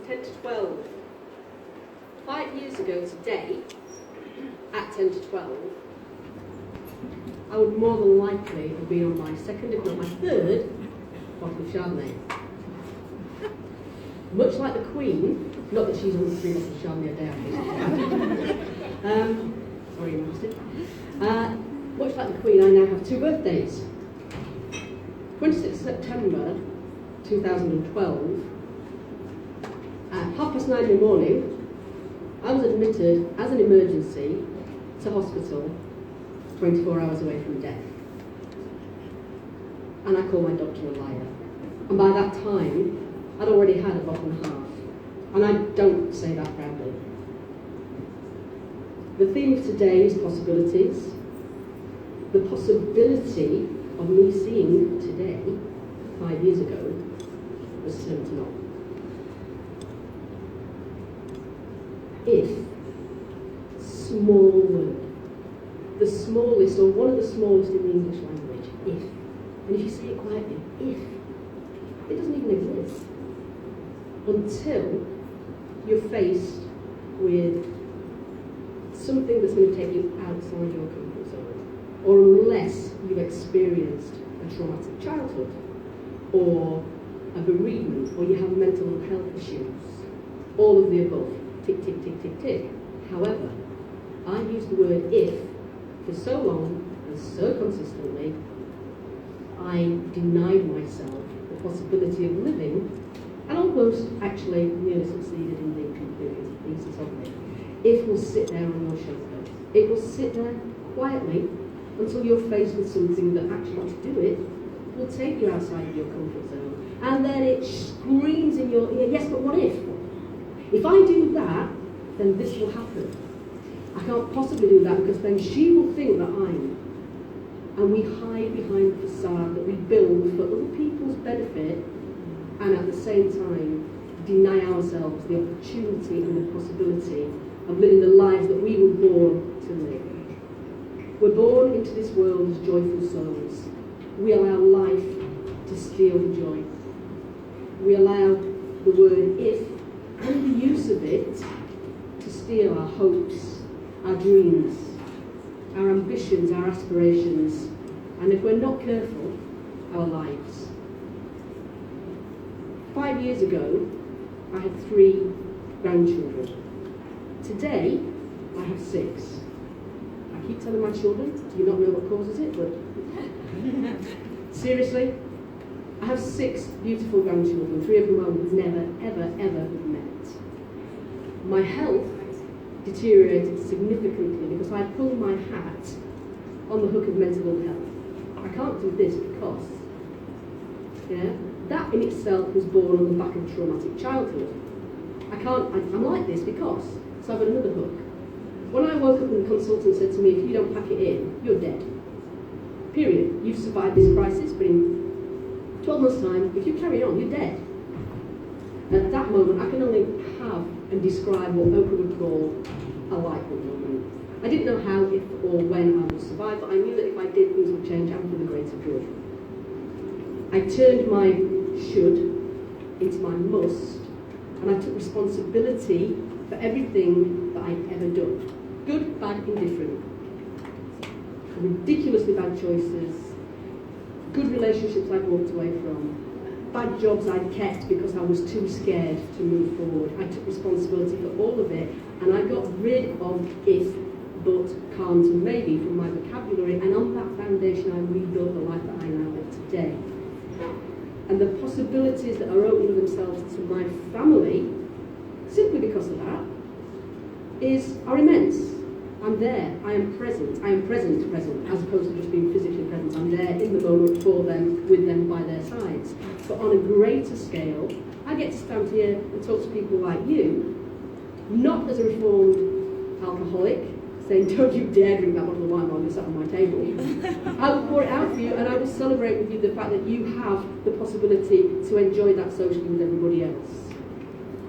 10 to 12. 5 years ago today, at 10 to 12, I would more than likely have been on my second, if not my third, bottle of Chardonnay. Much like the Queen, not that she's on 3 bottles of Chardonnay a day, sorry, Your Majesty. Much like the Queen, I now have 2 birthdays. 26th September 2012, at 9:30 in the morning, I was admitted as an emergency to hospital 24 hours away from death. And I called my doctor a liar. And by that time, I'd already had a bottle and a half. And I don't say that proudly. The theme of today is possibilities. The possibility of me seeing today, 5 years ago, was turned to naught. If, small word, the smallest, or one of the smallest in the English language, if. And if you say it quietly, if, it doesn't even exist until you're faced with something that's going to take you outside your comfort zone, or unless you've experienced a traumatic childhood, or a bereavement, or you have mental health issues, all of the above. Tick, tick, tick, tick, tick. However, I used the word if for so long and so consistently, I denied myself the possibility of living, and almost actually nearly succeeded in the complete pieces of it. It will sit there on your shoulder. It will sit there quietly until you're faced with something that actually, to do it, will take you outside of your comfort zone. And then it screams in your ear, yes, but what if? If I do that, then this will happen. I can't possibly do that because then she will think that I'm. And we hide behind the facade that we build for other people's benefit, and at the same time deny ourselves the opportunity and the possibility of living the lives that we were born to live. We're born into this world as joyful souls. We allow life to steal the joy. We allow the word if and the use of it to steal our hopes, our dreams, our ambitions, our aspirations, and if we're not careful, our lives. 5 years ago, I had 3 grandchildren. Today, I have 6. I keep telling my children, do you not know what causes it? But seriously, I have 6 beautiful grandchildren, 3 of whom I would never, ever, ever have met. My health deteriorated significantly because I pulled my hat on the hook of mental ill health. I can't do this because, that in itself was born on the back of traumatic childhood. I'm like this because, so I've got another hook. When I woke up and the consultant said to me, if you don't pack it in, you're dead. Period. You've survived this crisis, but in 12 months' time, if you carry on, you're dead. At that moment, I can only have and describe what Oprah would call a light bulb moment. I didn't know how, if, or when I would survive, but I knew that if I did, things would change and for the greater good. I turned my should into my must, and I took responsibility for everything that I'd ever done. Good, bad, indifferent. Ridiculously bad choices, good relationships I'd walked away from, bad jobs I'd kept because I was too scared to move forward. I took responsibility for all of it, and I got rid of if, but, can't, and maybe from my vocabulary, and on that foundation I rebuilt the life that I now live today. And the possibilities that are opening themselves to my family, simply because of that, are immense. I'm there, I am present, as opposed to just being physically present. I'm there in the moment for them, with them by their sides. But on a greater scale, I get to stand here and talk to people like you, not as a reformed alcoholic, saying, don't you dare drink that bottle of wine while you're sat on my table. I will pour it out for you, and I will celebrate with you the fact that you have the possibility to enjoy that socially with everybody else.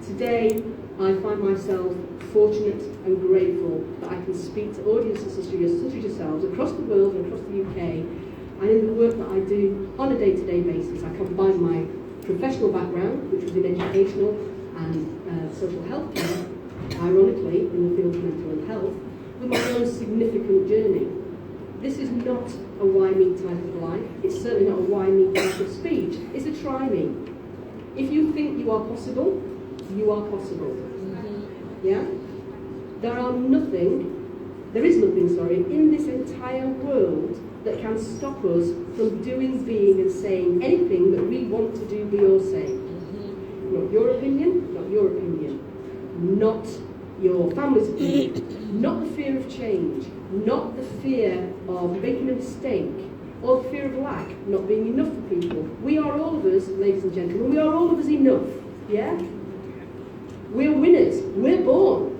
Today, I find myself fortunate and grateful that I can speak to audiences such as yourselves across the world and across the UK, and in the work that I do on a day-to-day basis. I combine my professional background, which was in educational and social health care, ironically, in the field of mental health, with my own significant journey. This is not a why me type of life. It's certainly not a why me type of speech. It's a try me. If you think you are possible, you are possible. Yeah? There is nothing, in this entire world that can stop us from doing, being, and saying anything that we want to do, be, or say. Not your opinion, not your opinion. Not your family's opinion. Not the fear of change. Not the fear of making a mistake. Or the fear of lack, not being enough for people. We are all of us, ladies and gentlemen, we are all of us enough. Yeah? We're winners. We're born.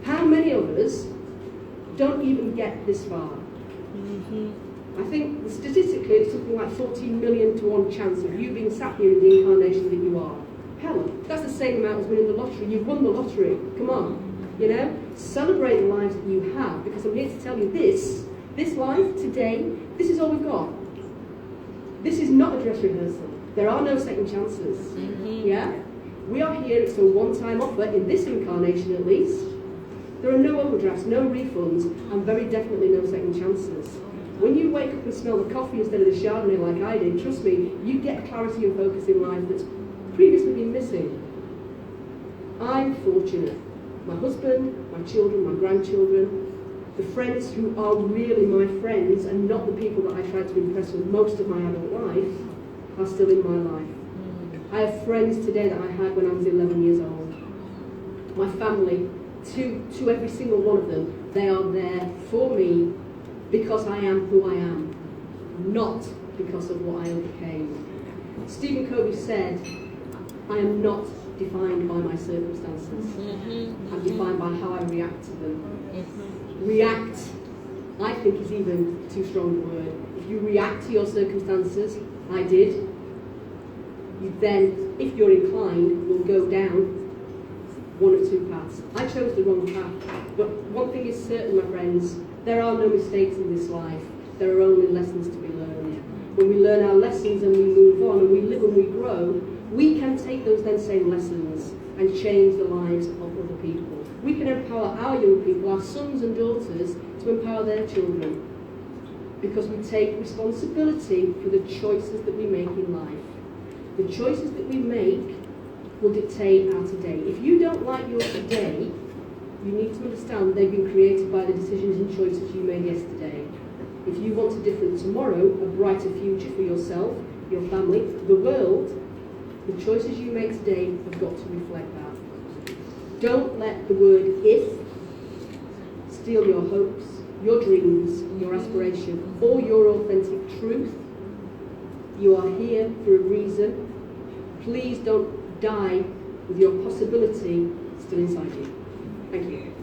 How many of us don't even get this far? I think statistically it's something like 14 million to 1 chance of you being sat here in the incarnation that you are. Hell, that's the same amount as winning the lottery. You've won the lottery. Come on. You know? Celebrate the lives that you have, because I'm here to tell you this life today, this is all we've got. This is not a dress rehearsal. There are no second chances. Yeah? We are here, it's a one-time offer, in this incarnation at least. There are no overdrafts, no refunds, and very definitely no second chances. When you wake up and smell the coffee instead of the Chardonnay like I did, trust me, you get clarity and focus in life that's previously been missing. I'm fortunate. My husband, my children, my grandchildren, the friends who are really my friends and not the people that I tried to impress with most of my adult life are still in my life. I have friends today that I had when I was 11 years old. My family, to every single one of them, they are there for me because I am who I am, not because of what I overcame. Stephen Covey said, I am not defined by my circumstances. I'm defined by how I react to them. React, I think, is even too strong a word. If you react to your circumstances, I did, you then, if you're inclined, will go down one of two paths. I chose the wrong path, but one thing is certain, my friends, there are no mistakes in this life. There are only lessons to be learned. When we learn our lessons and we move on and we live and we grow, we can take those then same lessons and change the lives of other people. We can empower our young people, our sons and daughters, to empower their children, because we take responsibility for the choices that we make in life. The choices that we make will dictate our today. If you don't like your today, you need to understand they've been created by the decisions and choices you made yesterday. If you want a different tomorrow, a brighter future for yourself, your family, the world, the choices you make today have got to reflect that. Don't let the word if steal your hopes, your dreams, your aspiration, or your authentic truth. You are here for a reason. Please don't die with your possibility still inside you. Thank you.